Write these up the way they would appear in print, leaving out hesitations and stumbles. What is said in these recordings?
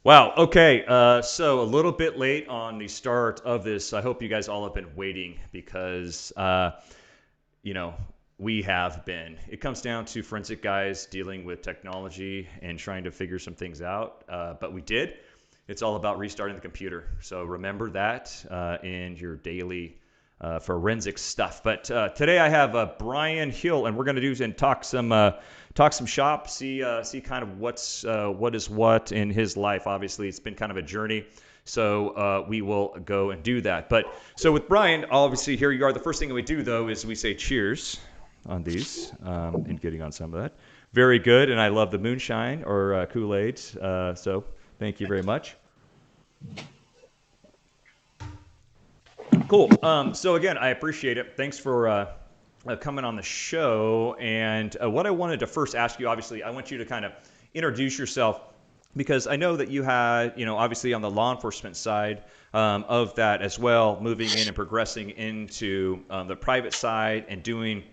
Wow. Okay. So a little bit late on the start of this. I hope you guys all have been waiting because, you know, we have been. It comes down to forensic guys dealing with technology and trying to figure some things out. But we did. It's all about restarting the computer. So remember that in your daily forensic stuff. But today I have Brian Hill, and we're going to do and talk some shop, see kind of what is what in his life. Obviously, it's been kind of a journey, so we will go and do that. But so with Brian, obviously here you are. The first thing that we do though is we say cheers on these and getting on some of that. Very good, and I love the moonshine or Kool-Aid. So thank you very much. Cool. So again, I appreciate it. Thanks for coming on the show. And what I wanted to first ask you, obviously, I want you to kind of introduce yourself because I know that you had, obviously on the law enforcement side of that as well, moving in and progressing into the private side and doing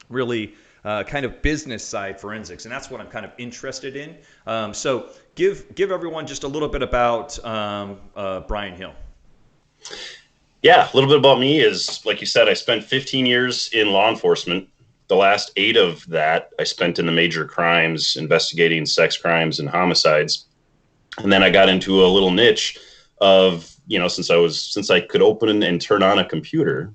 really kind of business side forensics. And that's what I'm kind of interested in. So give everyone just a little bit about Brian Hill. Yeah, a little bit about me is, like you said, I spent 15 years in law enforcement. The last 8 of that I spent in the major crimes, investigating sex crimes and homicides. And then I got into a little niche of, since I could open and turn on a computer,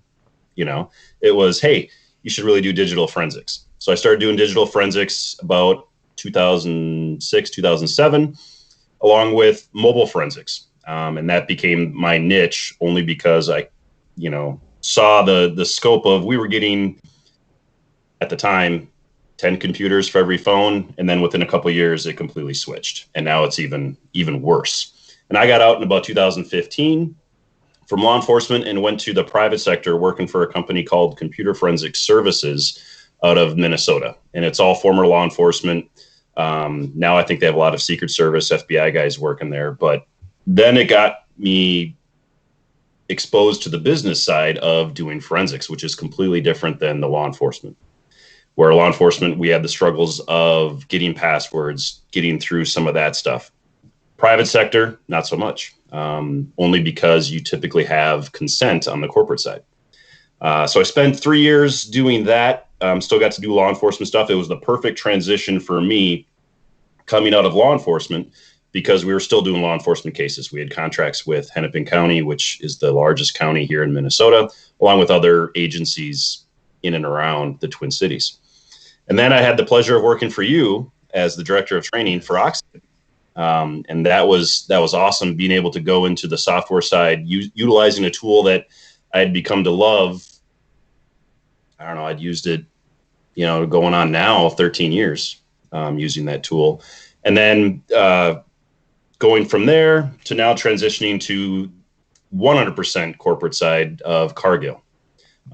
it was, hey, you should really do digital forensics. So I started doing digital forensics about 2006, 2007, along with mobile forensics. And that became my niche only because I, saw the scope of, we were getting at the time 10 computers for every phone. And then within a couple of years, it completely switched. And now it's even worse. And I got out in about 2015 from law enforcement and went to the private sector working for a company called Computer Forensic Services out of Minnesota. And it's all former law enforcement. Now I think they have a lot of Secret Service, FBI guys working there, but then it got me exposed to the business side of doing forensics, which is completely different than the law enforcement. Where law enforcement, we had the struggles of getting passwords, getting through some of that stuff. Private sector, not so much, only because you typically have consent on the corporate side. So I spent 3 years doing that. Still got to do law enforcement stuff. It was the perfect transition for me coming out of law enforcement, because we were still doing law enforcement cases. We had contracts with Hennepin County, which is the largest county here in Minnesota, along with other agencies in and around the Twin Cities. And then I had the pleasure of working for you as the director of training for Oxygen. And that was awesome, being able to go into the software side, utilizing a tool that I had become to love. I don't know, I'd used it, going on now 13 years using that tool. And then going from there to now transitioning to 100% corporate side of Cargill,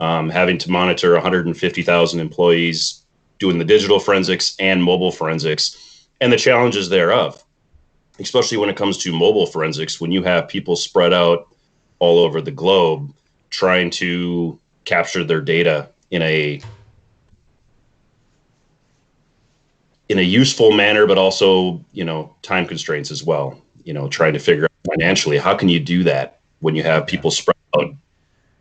having to monitor 150,000 employees, doing the digital forensics and mobile forensics, and the challenges thereof, especially when it comes to mobile forensics, when you have people spread out all over the globe trying to capture their data in a useful manner, but also, time constraints as well, trying to figure out financially, how can you do that when you have people spread out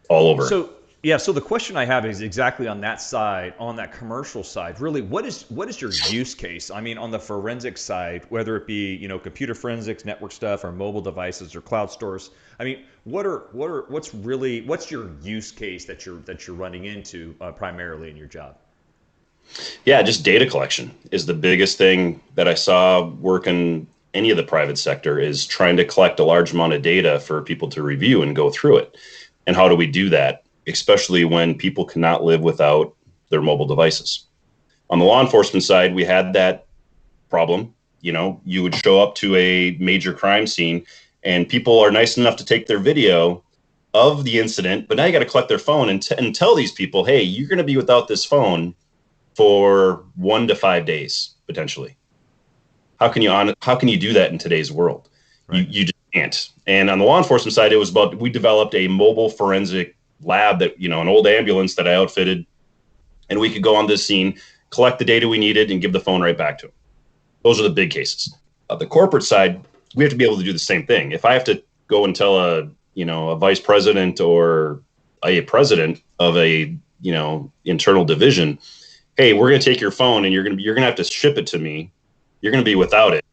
all over? So the question I have is exactly on that side, on that commercial side, really, what is your use case? I mean, on the forensic side, whether it be, computer forensics, network stuff, or mobile devices or cloud stores. I mean, what's your use case that you're running into primarily in your job? Yeah, just data collection is the biggest thing that I saw work in any of the private sector, is trying to collect a large amount of data for people to review and go through it. And how do we do that, especially when people cannot live without their mobile devices? On the law enforcement side, we had that problem. You would show up to a major crime scene and people are nice enough to take their video of the incident, but now you got to collect their phone and tell these people, hey, you're going to be without this phone for 1 to 5 days, potentially. How can you do that in today's world? Right. You just can't. And on the law enforcement side, it was about, we developed a mobile forensic lab that, an old ambulance that I outfitted, and we could go on this scene, collect the data we needed, and give the phone right back to them. Those are the big cases. The corporate side, we have to be able to do the same thing. If I have to go and tell a vice president or a president of a internal division, hey, we're going to take your phone and you're going to have to ship it to me. You're going to be without it,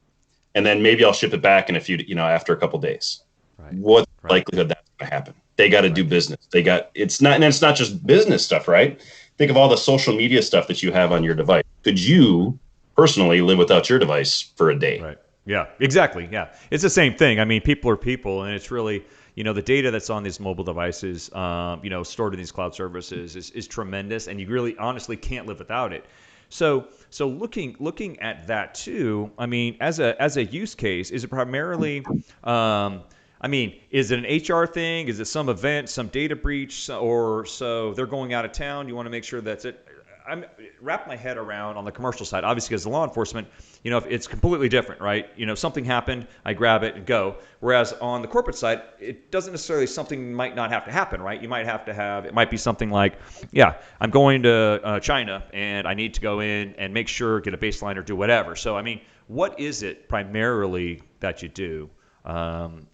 and then maybe I'll ship it back in a few, after a couple of days. Right. What's the likelihood that's going to happen? They got to do business. It's not just business stuff, right? Think of all the social media stuff that you have on your device. Could you personally live without your device for a day? Right. Yeah, exactly. Yeah. It's the same thing. I mean, people are people, and it's really, the data that's on these mobile devices, stored in these cloud services is tremendous, and you really honestly can't live without it. So looking at that too, I mean, as a use case, is it primarily, is it an HR thing? Is it some event, some data breach, or so they're going out of town? You want to make sure that's it. I'm wrap my head around on the commercial side, obviously, as a law enforcement, if it's completely different, right? Something happened, I grab it and go. Whereas on the corporate side, it doesn't necessarily, something might not have to happen, right? You might have to have, it might be something like, yeah, I'm going to China and I need to go in and make sure, get a baseline or do whatever. So, I mean, what is it primarily that you do on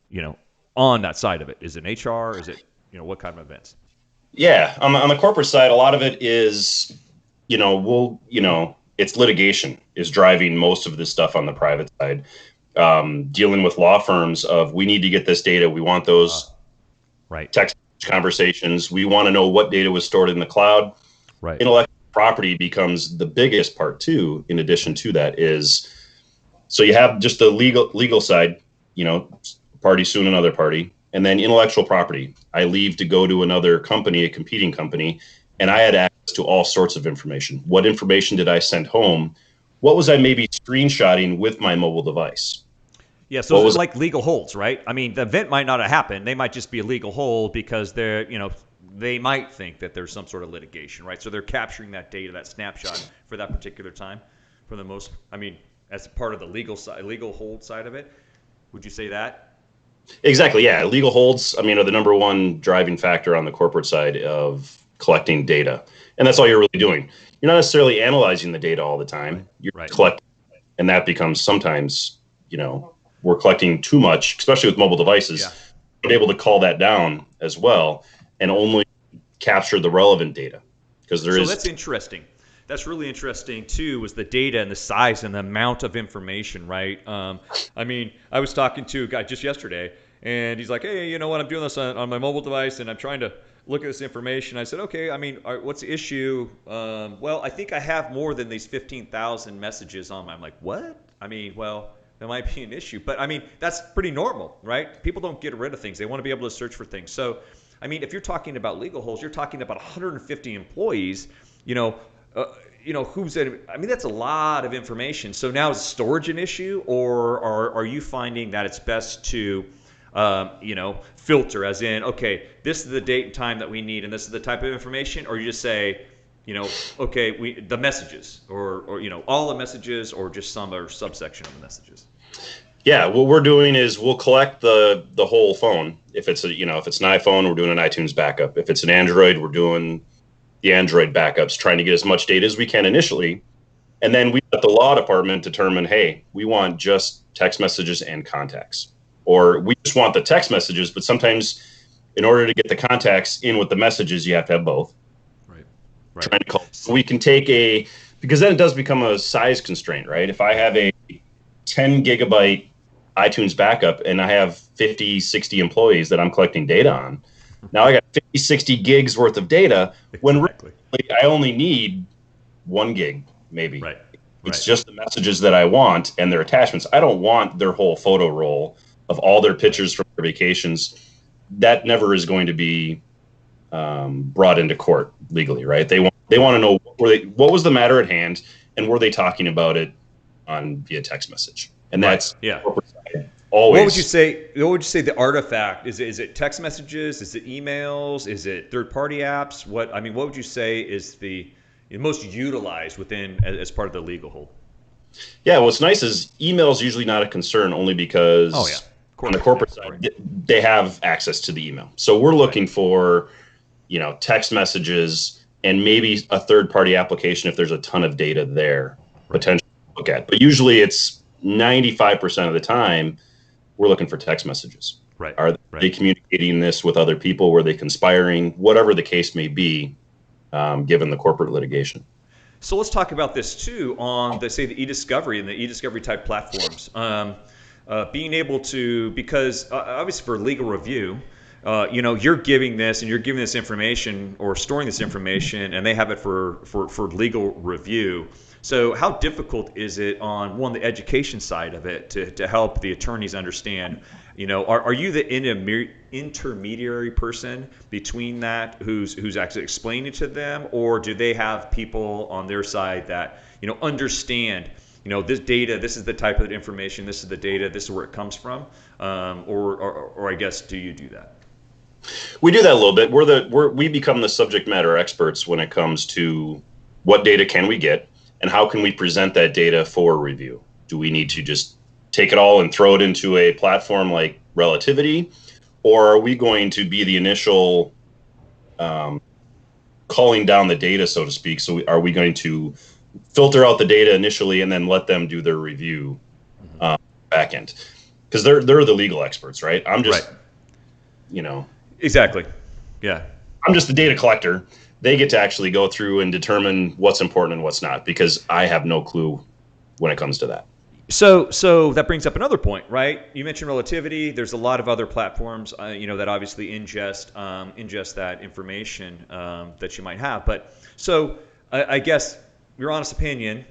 that side of it? Is it HR? Is it, what kind of events? Yeah, on the corporate side, a lot of it is, it's litigation is driving most of this stuff on the private side. Dealing with law firms of, we need to get this data. We want those text conversations. We want to know what data was stored in the cloud. Right. Intellectual property becomes the biggest part too. In addition to that is, so you have just the legal side, party suing another party. And then intellectual property, I leave to go to another company, a competing company, and I had access to all sorts of information. What information did I send home? What was I maybe screenshotting with my mobile device? Yeah, so it's like legal holds, right? I mean, the event might not have happened. They might just be a legal hold because they might think that there's some sort of litigation, right? So they're capturing that data, that snapshot for that particular time for the most, as part of the legal hold side of it. Would you say that? Exactly. Yeah. Legal holds, are the number one driving factor on the corporate side of collecting data. And that's all you're really doing. You're not necessarily analyzing the data all the time. You're collecting, and that becomes sometimes, we're collecting too much, especially with mobile devices. Yeah. We're able to call that down as well and only capture the relevant data because there is. So that's interesting. That's really interesting too, is the data and the size and the amount of information, right? I was talking to a guy just yesterday, and he's like, hey, you know what? I'm doing this on my mobile device, and I'm trying to look at this information. I said, okay, what's the issue? Well, I think I have more than these 15,000 messages on my. I'm like, what? Well, there might be an issue. But, that's pretty normal, right? People don't get rid of things. They want to be able to search for things. So, if you're talking about legal holds, you're talking about 150 employees, who's in, that's a lot of information. So now is storage an issue, or are you finding that it's best to, filter as in, okay, this is the date and time that we need, and this is the type of information, or you just say, okay, the messages, or all the messages, or just some or subsection of the messages? Yeah, what we're doing is we'll collect the whole phone. If it's if it's an iPhone, we're doing an iTunes backup. If it's an Android, we're doing the Android backups, trying to get as much data as we can initially. And then we let the law department determine, hey, we want just text messages and contacts. Or we just want the text messages, but sometimes in order to get the contacts in with the messages, you have to have both. Right. Trying to call. So we can take because then it does become a size constraint, right? If I have a 10 gigabyte iTunes backup and I have 50, 60 employees that I'm collecting data on, now I got 50, 60 gigs worth of data when really I only need 1 gig, maybe. Right. It's just the messages that I want and their attachments. I don't want their whole photo roll of all their pictures from their vacations. That never is going to be brought into court legally, right? They want to know what was the matter at hand, and were they talking about it via text message? And that's corporate side. Always. What would you say the artifact is? Is it text messages? Is it emails? Is it third-party apps? What would you say is the most utilized within as part of the legal hold? Yeah, what's nice is email is usually not a concern, only because on the corporate side they have access to the email. So we're looking for text messages and maybe a third-party application if there's a ton of data there potentially to look at. But usually it's 95% of the time, we're looking for text messages. Right. Are they communicating this with other people? Were they conspiring? Whatever the case may be, given the corporate litigation. So let's talk about this too on the e-discovery and the e-discovery type platforms. Being able to, because obviously for legal review, you're giving this and you're giving this information or storing this information, and they have it for legal review. So how difficult is it on the education side of it to help the attorneys understand? Are you the intermediary person between that who's actually explaining to them, or do they have people on their side that understand? This data, this is the type of information, this is the data, this is where it comes from, or I guess, do you do that? We do that a little bit. We become the subject matter experts when it comes to what data can we get and how can we present that data for review. Do we need to just take it all and throw it into a platform like Relativity, or are we going to be the initial calling down the data, so to speak? So are we going to filter out the data initially and then let them do their review back end? Because they're the legal experts, right? I'm just, Exactly. Yeah. I'm just the data collector. They get to actually go through and determine what's important and what's not, because I have no clue when it comes to that. So that brings up another point, right? You mentioned Relativity. There's a lot of other platforms, that obviously ingest that information that you might have. But so I guess your honest opinion,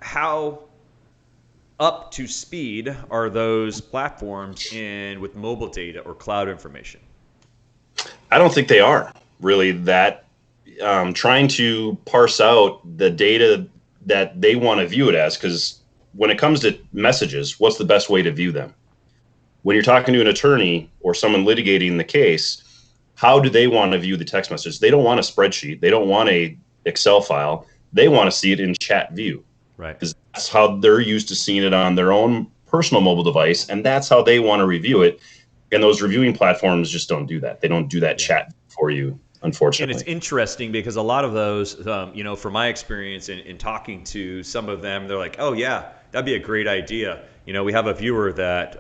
how up to speed are those platforms with mobile data or cloud information? I don't think they are really that. Trying to parse out the data that they want to view it as, because when it comes to messages, what's the best way to view them? When you're talking to an attorney or someone litigating the case, how do they want to view the text message? They don't want a spreadsheet. They don't want a Excel file. They want to see it in chat view. Right. Because that's how they're used to seeing it on their own personal mobile device, and that's how they want to review it. And those reviewing platforms just don't do that. They don't do that chat for you, unfortunately. And it's interesting because a lot of those, from my experience in talking to some of them, they're like, oh, yeah, that'd be a great idea. We have a viewer that,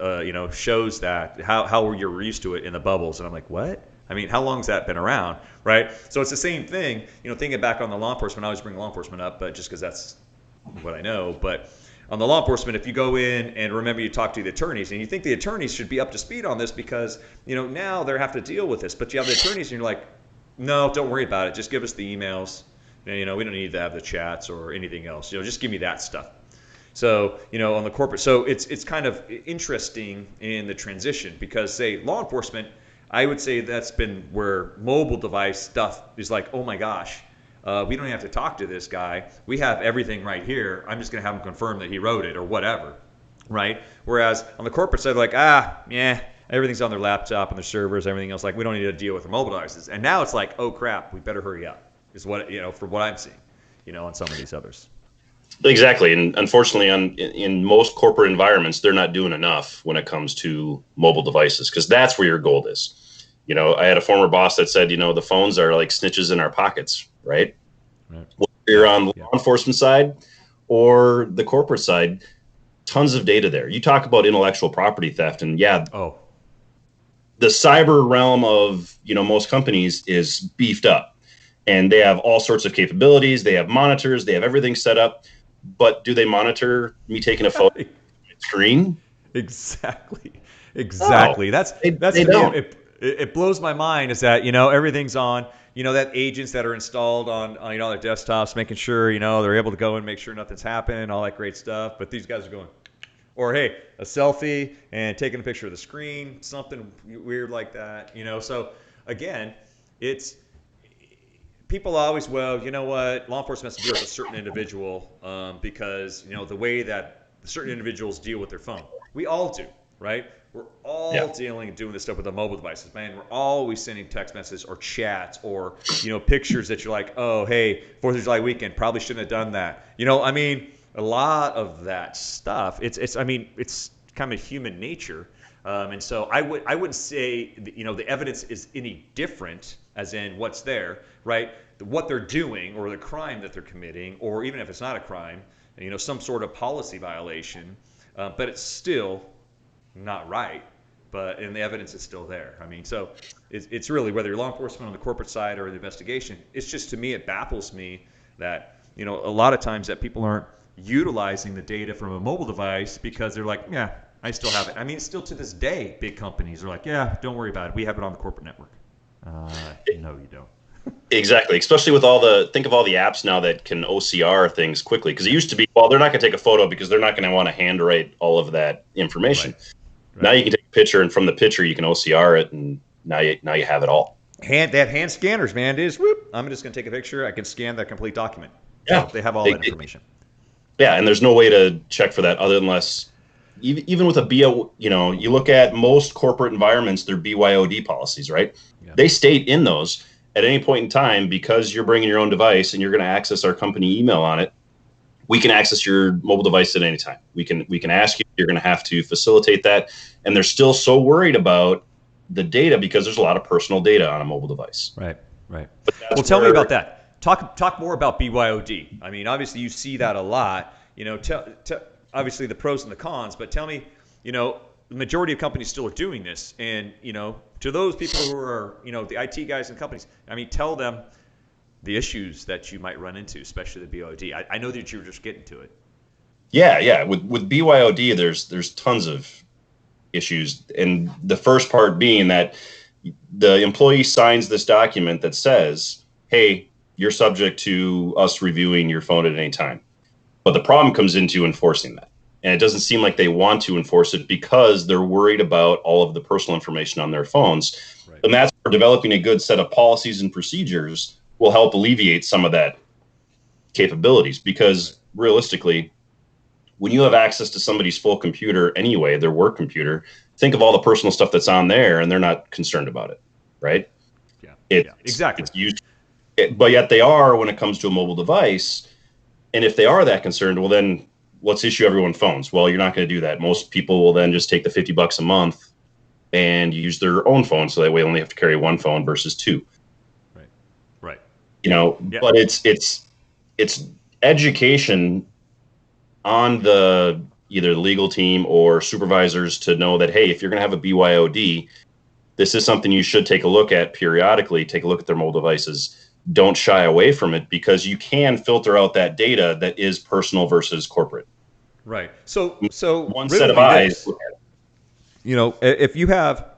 shows that how you're used to it in the bubbles. And I'm like, what? I mean, how long has that been around, right? So it's the same thing, thinking back on the law enforcement. I always bring law enforcement up, but just because that's what I know. But on the law enforcement, if you go in and remember you talk to the attorneys and you think the attorneys should be up to speed on this because, now they have to deal with this. But you have the attorneys and you're like, no, don't worry about it. Just give us the emails. We don't need to have the chats or anything else. Just give me that stuff. So, on the corporate. So it's kind of interesting in the transition because, say, law enforcement, I would say that's been where mobile device stuff is like, oh my gosh, we don't have to talk to this guy. We have everything right here. I'm just going to have him confirm that he wrote it or whatever, right? Whereas on the corporate side, like, everything's on their laptop and their servers, everything else. Like, we don't need to deal with remote devices. And now it's like, oh crap, we better hurry up. Is what from what I'm seeing, on some of these others. Exactly, and unfortunately, in most corporate environments, they're not doing enough when it comes to mobile devices, because that's where your gold is. I had a former boss that said, the phones are like snitches in our pockets, right? Whether you're on the law enforcement side or the corporate side, tons of data there. You talk about intellectual property theft, and the cyber realm of most companies is beefed up, and they have all sorts of capabilities. They have monitors. They have everything set up. But do they monitor me taking a photo of my screen? Exactly. No, That's they don't. It blows my mind is that everything's on. That agents that are installed on their desktops, making sure they're able to go and make sure nothing's happening, all that great stuff. But these guys are going. Or, hey, a selfie and taking a picture of the screen, something weird like that, So, again, it's people always, law enforcement has to deal with a certain individual because, the way that certain individuals deal with their phone. We all do, right? We're all doing this stuff with the mobile devices, man. We're always sending text messages or chats or, pictures that you're like, oh, hey, 4th of July weekend, probably shouldn't have done that. A lot of that stuff, it's kind of human nature And so I wouldn't say the evidence is any different, as in what's there, right? What they're doing or the crime that they're committing, or even if it's not a crime, some sort of policy violation, but it's still not right. And the evidence is still there. I mean, so it's really whether you're law enforcement on the corporate side or the investigation. It's just, to me, it baffles me that a lot of times that people aren't utilizing the data from a mobile device because they're like, yeah, I still have it. I mean, still to this day, big companies are like, yeah, don't worry about it. We have it on the corporate network. No, you don't. Exactly. Especially with think of all the apps now that can OCR things quickly. Because it used to be, they're not going to take a photo because they're not going to want to handwrite all of that information. Right. Now you can take a picture, and from the picture you can OCR it, and now you have it all. They have hand scanners, man. It is, whoop, I'm just going to take a picture. I can scan that complete document. Yeah. So they have all that information. Yeah, and there's no way to check for that unless even with a BO, you look at most corporate environments, their BYOD policies, right? Yeah. They state in those at any point in time, because you're bringing your own device and you're going to access our company email on it, we can access your mobile device at any time. We can ask you. You're going to have to facilitate that, and they're still so worried about the data because there's a lot of personal data on a mobile device. Right. Well, tell me about that. Talk more about BYOD. I mean, obviously you see that a lot. Obviously the pros and the cons, but tell me, the majority of companies still are doing this, and to those people who are the IT guys and companies, I mean, tell them the issues that you might run into, especially the BYOD. I know that you were just getting to it. Yeah. With BYOD, there's tons of issues, and the first part being that the employee signs this document that says, "Hey, you're subject to us reviewing your phone at any time." But the problem comes into enforcing that. And it doesn't seem like they want to enforce it because they're worried about all of the personal information on their phones. Right. And that's where developing a good set of policies and procedures will help alleviate some of that capabilities. Because realistically, when you have access to somebody's full computer anyway, their work computer, think of all the personal stuff that's on there, and they're not concerned about it, right? Yeah, exactly. It's used, but yet they are when it comes to a mobile device. And if they are that concerned, well, then let's issue everyone phones. Well, you're not going to do that. Most people will then just take the $50 a month and use their own phone, so that way they only have to carry one phone versus two. Right. But it's education on the either the legal team or supervisors to know that, hey, if you're going to have a BYOD, this is something you should take a look at periodically. Take a look at their mobile devices. Don't shy away from it, because you can filter out that data that is personal versus corporate. Right. So one set of eyes. If you have,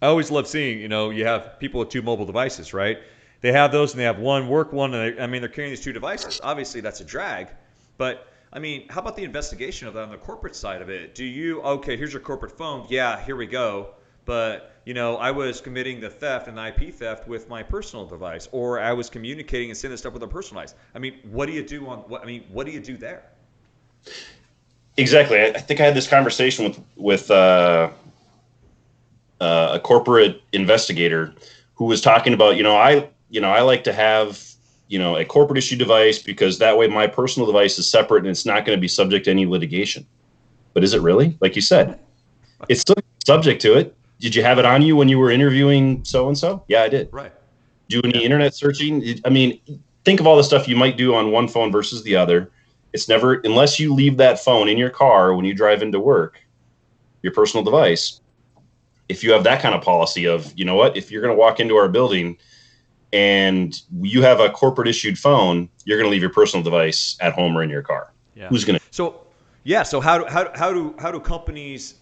I always love seeing, you have people with two mobile devices, right? They have those and they have one work one, and they're carrying these two devices. Obviously, that's a drag, but I mean, how about the investigation of that on the corporate side of it? Okay, here's your corporate phone. Yeah, here we go. But, I was committing the theft and the IP theft with my personal device, or I was communicating and sending stuff with a personal device. I mean, what do you do what do you do there? Exactly. I think I had this conversation with a corporate investigator who was talking about, I like to have, a corporate issue device because that way my personal device is separate and it's not going to be subject to any litigation. But is it really? Like you said, it's still subject to it. Did you have it on you when you were interviewing so-and-so? Yeah, I did. Right. Do any internet searching? I mean, think of all the stuff you might do on one phone versus the other. It's never, unless you leave that phone in your car when you drive into work, your personal device. If you have that kind of policy of, if you're going to walk into our building and you have a corporate issued phone, you're going to leave your personal device at home or in your car. Yeah. Who's going to? So how do companies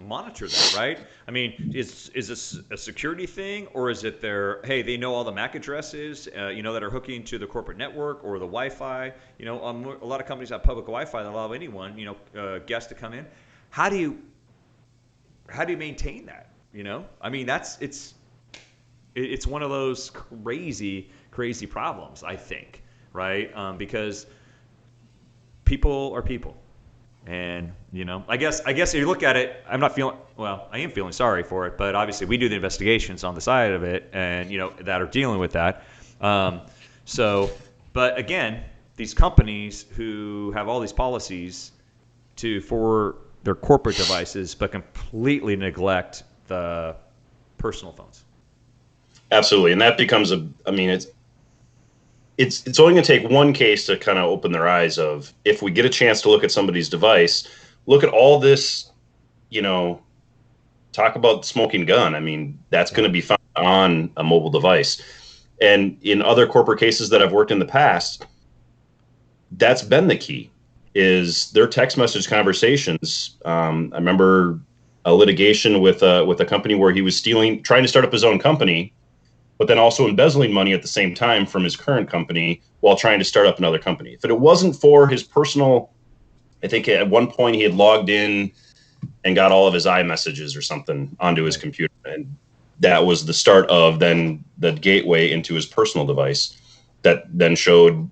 monitor that, right? I mean, is this a security thing, or is it they know all the MAC addresses, that are hooking to the corporate network or the Wi-Fi? A lot of companies have public Wi-Fi that allow anyone, guests to come in. How do you maintain that? I mean, it's one of those crazy problems, I think, right? Because people are people. And, I guess if you look at it, I am feeling sorry for it, but obviously we do the investigations on the side of it and, that are dealing with that. But again, these companies who have all these policies for their corporate devices, but completely neglect the personal phones. Absolutely, and that becomes I mean, it's only going to take one case to kind of open their eyes of, if we get a chance to look at somebody's device, look at all this, you know, talk about smoking gun. I mean, that's going to be found on a mobile device. And in other corporate cases that I've worked in the past, that's been the key, is their text message conversations. I remember a litigation with a company where he was trying to start up his own company, but then also embezzling money at the same time from his current company while trying to start up another company. If it wasn't for his personal, I think at one point he had logged in and got all of his iMessages or something onto his computer. And that was the start of then the gateway into his personal device that then showed,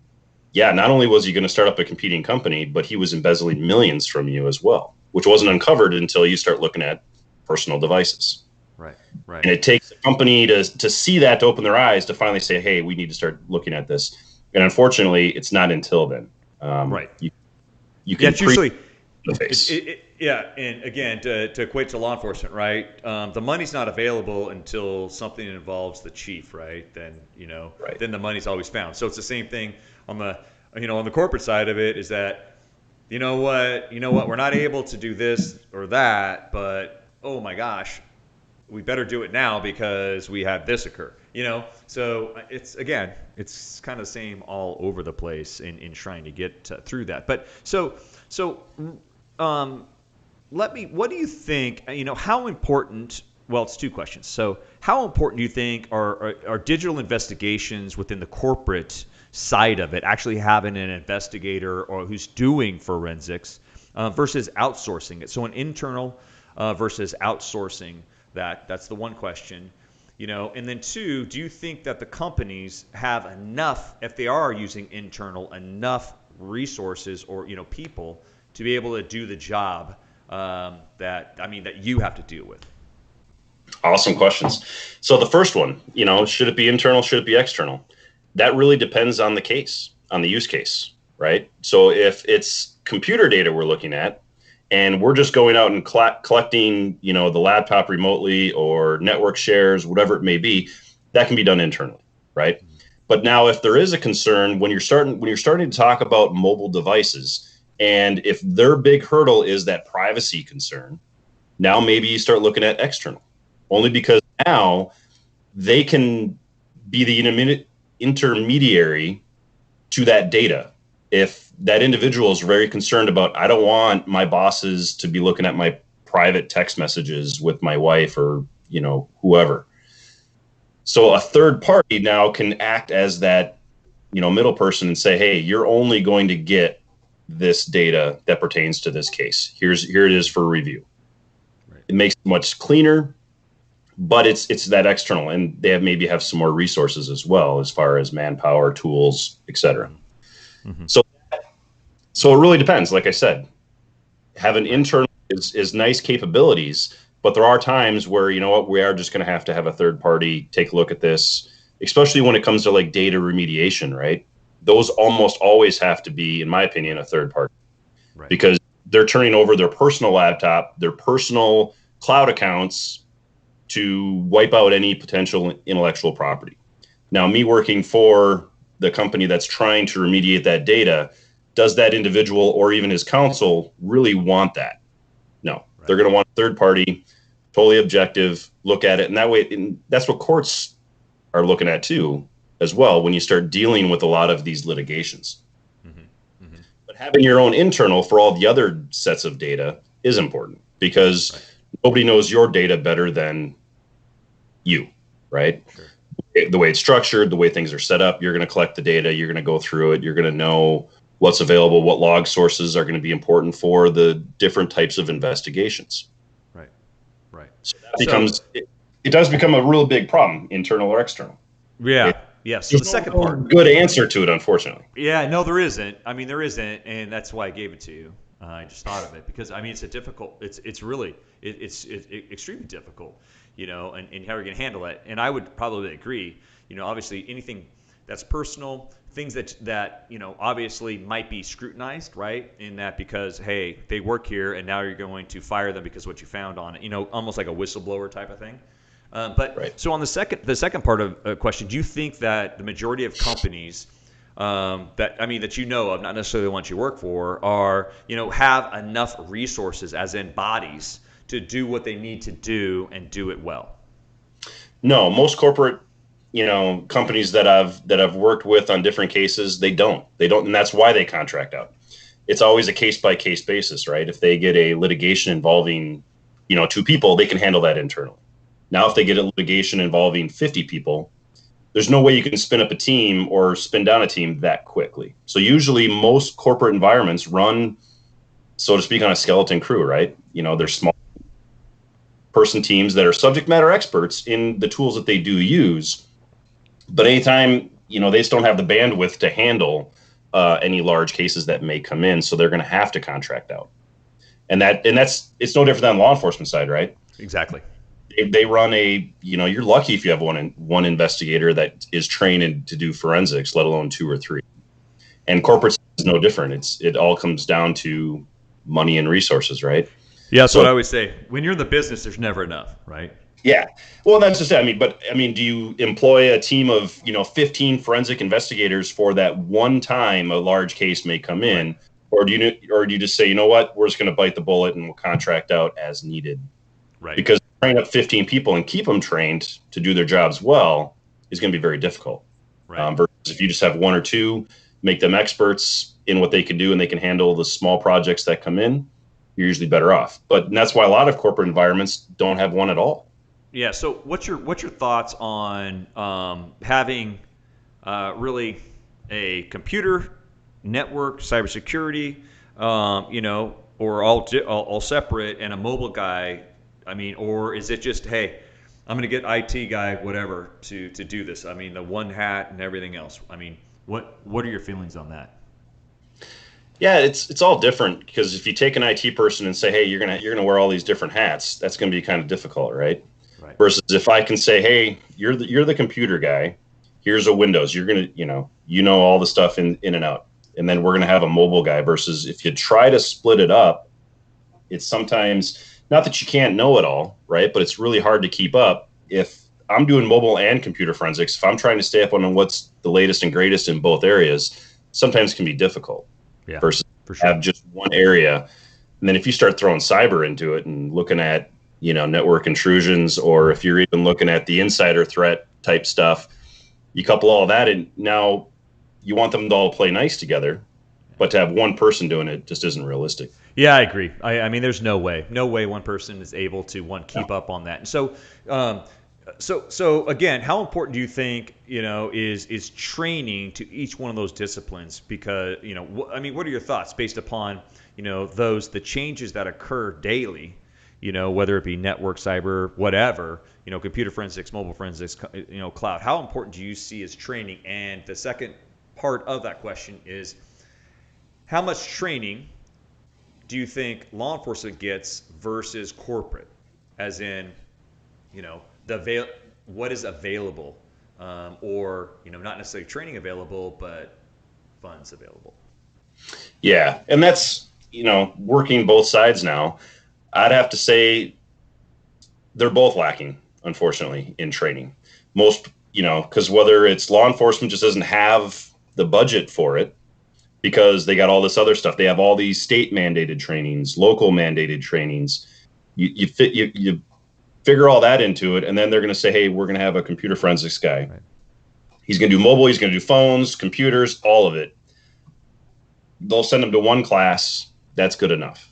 yeah, not only was he going to start up a competing company, but he was embezzling millions from you as well, which wasn't uncovered until you start looking at personal devices. Right, right. And it takes a company to see that, to open their eyes, to finally say, hey, we need to start looking at this. And unfortunately, it's not until then. Right. You can usually the face. Yeah, and again, to equate to law enforcement, right? The money's not available until something involves the chief, right? Then Right. then the money's always found. So it's the same thing on the on the corporate side of it, is that you know what, we're not able to do this or that, but oh my gosh, we better do it now because we had this occur. So it's kind of the same all over the place in trying to get through that. But what do you think, how important, well, it's two questions. So how important do you think are digital investigations within the corporate side of it, actually having an investigator or who's doing forensics versus outsourcing it? So an internal versus outsourcing, that's the one question. And then two, do you think that the companies have enough, if they are using internal, enough resources or people to be able to do the job that you have to deal with? Awesome questions. So the first one, should it be internal? Should it be external? That really depends on the case, on the use case, right? So if it's computer data we're looking at, and we're just going out and collecting, the laptop remotely or network shares, whatever it may be, that can be done internally, right? But now, if there is a concern when you're starting to talk about mobile devices, and if their big hurdle is that privacy concern, now maybe you start looking at external, only because now they can be the intermediary to that data. If that individual is very concerned about, I don't want my bosses to be looking at my private text messages with my wife or, whoever. So a third party now can act as that, middle person and say, hey, you're only going to get this data that pertains to this case. Here it is for review. Right. It makes it much cleaner, but it's that external, and they maybe have some more resources as well, as far as manpower, tools, etc. Mm-hmm. So it really depends. Like I said, having internal is nice capabilities, but there are times where, we are just going to have a third party take a look at this, especially when it comes to like data remediation, right? Those almost always have to be, in my opinion, a third party, right? Because they're turning over their personal laptop, their personal cloud accounts to wipe out any potential intellectual property. Now, me working for the company that's trying to remediate that data, does that individual or even his counsel really want that? No, right. They're going to want a third party, totally objective, look at it. And that way, and that's what courts are looking at too, as well, when you start dealing with a lot of these litigations. Mm-hmm. Mm-hmm. But having your own internal for all the other sets of data is important, because right. Nobody knows your data better than you, right? Sure. The way it's structured, the way things are set up, you're going to collect the data, you're going to go through it, you're going to know what's available, what log sources are going to be important for the different types of investigations. Right, right. So that becomes, it does become a real big problem, internal or external. Yeah. Yes. So the second part. Good answer to it, unfortunately. Yeah, no, there isn't. There isn't, and that's why I gave it to you. I just thought of it because it's a difficult. It's really extremely difficult, and how you're going to handle it. And I would probably agree. Obviously anything that's personal, things that obviously might be scrutinized, right? In that because hey, they work here, and now you're going to fire them because of what you found on it, almost like a whistleblower type of thing. But Right. so on the second part of the question, do you think that the majority of companies that you know of, not necessarily the ones you work for, are have enough resources, as in bodies, to do what they need to do and do it well? No, most corporate, companies that I've worked with on different cases, they don't, and that's why they contract out. It's always a case by case basis, right? If they get a litigation involving, two people, they can handle that internally. Now, if they get a litigation involving 50 people, there's no way you can spin up a team or spin down a team that quickly. So usually most corporate environments run, so to speak, on a skeleton crew, right? They're small person teams that are subject matter experts in the tools that they do use. But anytime, they just don't have the bandwidth to handle any large cases that may come in. So they're going to have to contract out. And that's it's no different than the law enforcement side, right? Exactly. They run you're lucky if you have one investigator that is trained to do forensics, let alone two or three. And corporate is no different. It all comes down to money and resources, right? Yeah, that's what So I always say. When you're in the business, there's never enough, right? yeah, well, that's just it. I mean, do you employ a team of 15 forensic investigators for that one time a large case may come in, Right. or do you just say, you know what, we're just going to bite the bullet and we'll contract out as needed? Right. Because train up 15 people and keep them trained to do their jobs well is going to be very difficult. Right. Versus if you just have one or two, make them experts in what they can do and they can handle the small projects that come in, you're usually better off. But that's why a lot of corporate environments don't have one at all. Yeah. So what's your thoughts on having really a computer network, cybersecurity, or all separate, and a mobile guy? I mean, or is it just, hey, I'm going to get IT guy, whatever, to do this? I mean, the one hat and everything else. I mean, what are your feelings on that? Yeah, it's all different because if you take an IT person and say, hey, you're gonna wear all these different hats, that's gonna be kind of difficult, right? Right. Versus if I can say, hey, you're the computer guy, here's a Windows, you're gonna all the stuff in and out, and then we're gonna have a mobile guy. Versus if you try to split it up, it's sometimes not that you can't know it all, right? But it's really hard to keep up. If I'm doing mobile and computer forensics, if I'm trying to stay up on what's the latest and greatest in both areas, sometimes can be difficult. Yeah, Versus for sure. have just one area. And then if you start throwing cyber into it and looking at, network intrusions, or if you're even looking at the insider threat type stuff, you couple all that and now you want them to all play nice together, but to have one person doing it just isn't realistic. Yeah, I agree. I mean, there's no way one person is able to No. keep up on that. And so again, how important do you think is training to each one of those disciplines? Because I mean, what are your thoughts based upon the changes that occur daily? Whether it be network, cyber, whatever. Computer forensics, mobile forensics, cloud. How important do you see as training? And the second part of that question is, how much training do you think law enforcement gets versus corporate? As in, what is available, or not necessarily training available, but funds available. Yeah. And that's, working both sides now. I'd have to say they're both lacking, unfortunately, in training. Most, because whether it's law enforcement just doesn't have the budget for it because they got all this other stuff. They have all these state mandated trainings, local mandated trainings. You figure all that into it, and then they're going to say, hey, we're going to have a computer forensics guy. Right. He's going to do mobile, he's going to do phones, computers, all of it. They'll send them to one class. That's good enough.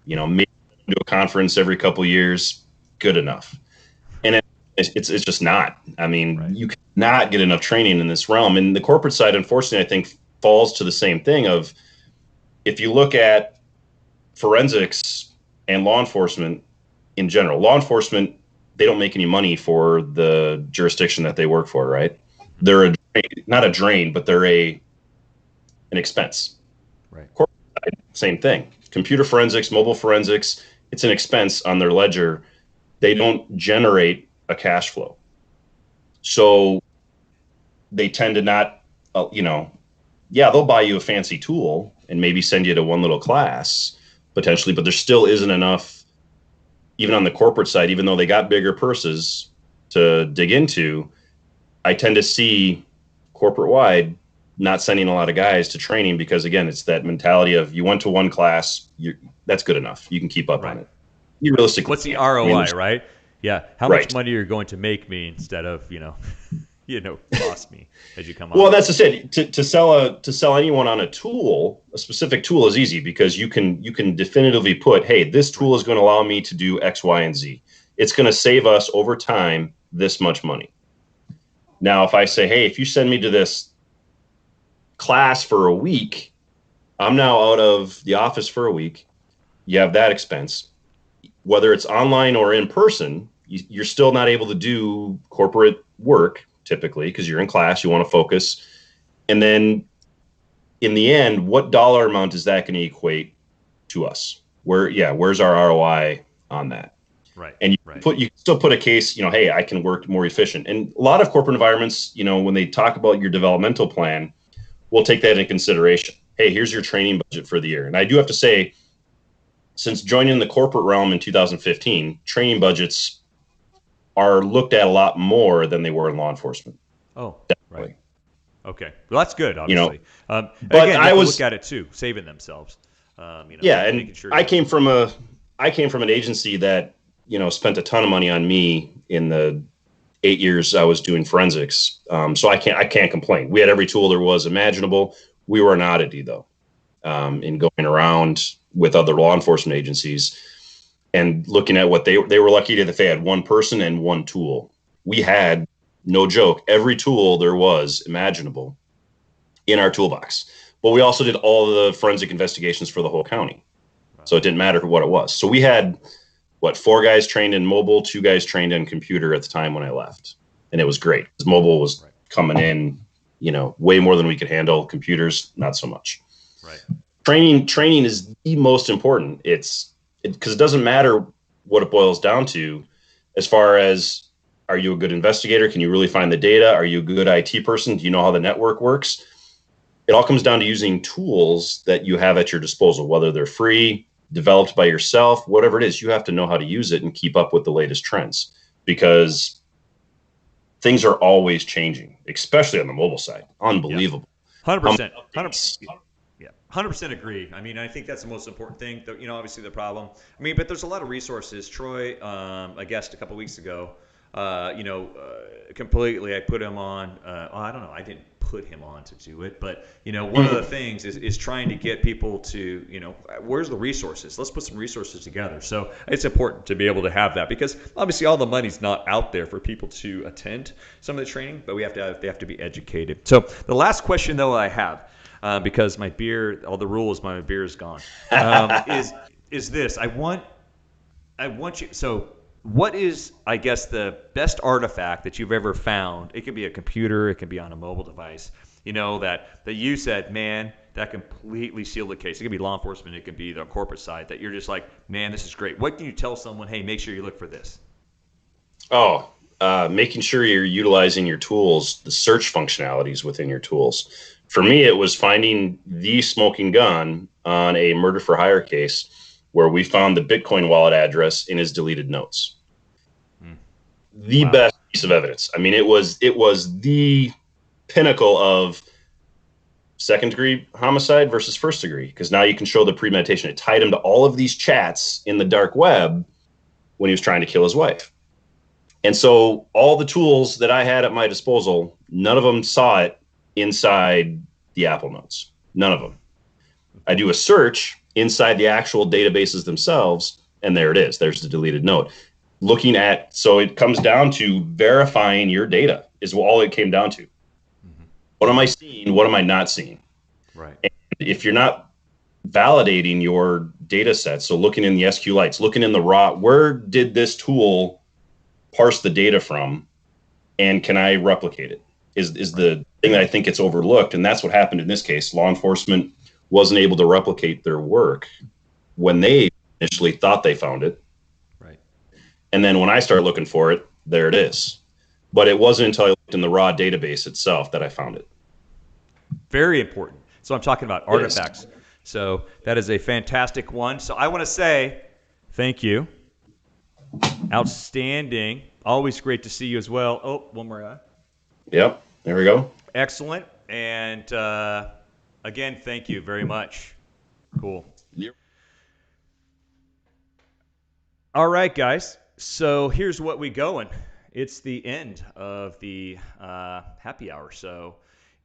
Maybe do a conference every couple of years. Good enough. And it's just not. I mean, Right. You cannot get enough training in this realm. And the corporate side, unfortunately, I think falls to the same thing of, if you look at forensics and law enforcement in general, law enforcement, they don't make any money for the jurisdiction that they work for, right? They're not a drain, but they're an expense. Right. Corporate side, same thing. Computer forensics, mobile forensics, it's an expense on their ledger. They don't generate a cash flow. So they tend to not, yeah, they'll buy you a fancy tool and maybe send you to one little class potentially, but there still isn't enough, even on the corporate side, even though they got bigger purses to dig into. I tend to see corporate wide not sending a lot of guys to training because, again, it's that mentality of you went to one class, that's good enough. You can keep up on it. You realistically, what's the ROI, right? Yeah, how right. much money you're going to make me instead of cost me as you come on. Well, that's just it. To sell anyone on a tool, a specific tool is easy because you can definitively put, hey, this tool is going to allow me to do X, Y, and Z. It's going to save us over time this much money. Now, if I say, hey, if you send me to this class for a week, I'm now out of the office for a week. You have that expense. Whether it's online or in person, you're still not able to do corporate work typically because you're in class, you want to focus. And then in the end, what dollar amount is that going to equate to us? Where's our ROI on that? Right. And you still put a case, hey, I can work more efficient. And a lot of corporate environments, when they talk about your developmental plan, we'll take that into consideration. Hey, here's your training budget for the year. And I do have to say, since joining the corporate realm in 2015, training budgets are looked at a lot more than they were in law enforcement. Oh, definitely. Right. Okay. Well, that's good, obviously. But again, I look at it too, saving themselves. And sure I came from an agency that, spent a ton of money on me in the 8 years I was doing forensics. So I can't complain. We had every tool there was imaginable. We were an oddity though, in going around with other law enforcement agencies and looking at what they were lucky that they had one person and one tool. We had, no joke, every tool there was imaginable in our toolbox. But we also did all the forensic investigations for the whole county. So it didn't matter what it was. So we had, 4 guys trained in mobile, 2 guys trained in computer at the time when I left. And it was great because mobile was coming in, way more than we could handle. Computers, not so much. Right. Training is the most important. Because it doesn't matter what it boils down to as far as, are you a good investigator? Can you really find the data? Are you a good IT person? Do you know how the network works? It all comes down to using tools that you have at your disposal, whether they're free, developed by yourself, whatever it is, you have to know how to use it and keep up with the latest trends because things are always changing, especially on the mobile side. Unbelievable. 100%. 100% agree. I mean, I think that's the most important thing. Obviously the problem. I mean, but there's a lot of resources. Troy, a guest a couple weeks ago, completely. I put him on. I don't know. I didn't put him on to do it, but one of the things is trying to get people to where's the resources. Let's put some resources together. So it's important to be able to have that because obviously all the money's not out there for people to attend some of the training, but they have to be educated. So the last question though I have. Because my beer, all the rules, my beer is gone. Is this? I want you. So, what is, I guess, the best artifact that you've ever found? It could be a computer, it could be on a mobile device. That you said, man, that completely sealed the case. It could be law enforcement, it could be the corporate side. That you're just like, man, this is great. What can you tell someone? Hey, make sure you look for this. Oh, making sure you're utilizing your tools, the search functionalities within your tools. For me, it was finding the smoking gun on a murder for hire case where we found the Bitcoin wallet address in his deleted notes. The best piece of evidence. I mean, it was the pinnacle of second degree homicide versus first degree, because now you can show the premeditation. It tied him to all of these chats in the dark web when he was trying to kill his wife. And so all the tools that I had at my disposal, none of them saw it inside the Apple notes. None of them. I do a search inside the actual databases themselves, and there it is. There's the deleted note. So it comes down to verifying your data is all it came down to. Mm-hmm. What am I seeing? What am I not seeing? Right. And if you're not validating your data set, so looking in the SQLites, looking in the raw, where did this tool parse the data from, and can I replicate it? Is the thing that I think it's overlooked, and that's what happened in this case. Law enforcement wasn't able to replicate their work when they initially thought they found it. Right. And then when I started looking for it, there it is. But it wasn't until I looked in the raw database itself that I found it. Very important. So I'm talking about artifacts. So that is a fantastic one. So I want to say thank you. Outstanding. Always great to see you as well. Oh, one more eye. Yep. There we go. Excellent. And again, thank you very much. Cool. Yep. All right, guys. So here's what we going. It's the end of the happy hour. So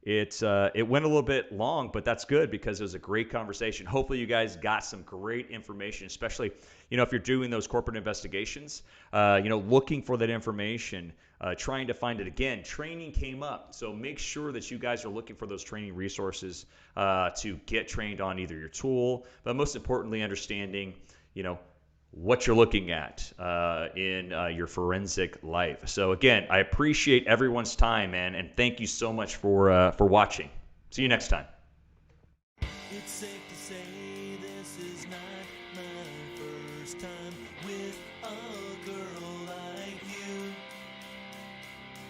it went a little bit long, but that's good because it was a great conversation. Hopefully you guys got some great information, especially, if you're doing those corporate investigations, looking for that information, trying to find it. Again, training came up. So make sure that you guys are looking for those training resources to get trained on either your tool, but most importantly, understanding, what you're looking at in your forensic life. So again, I appreciate everyone's time, man, and thank you so much for watching. See you next time.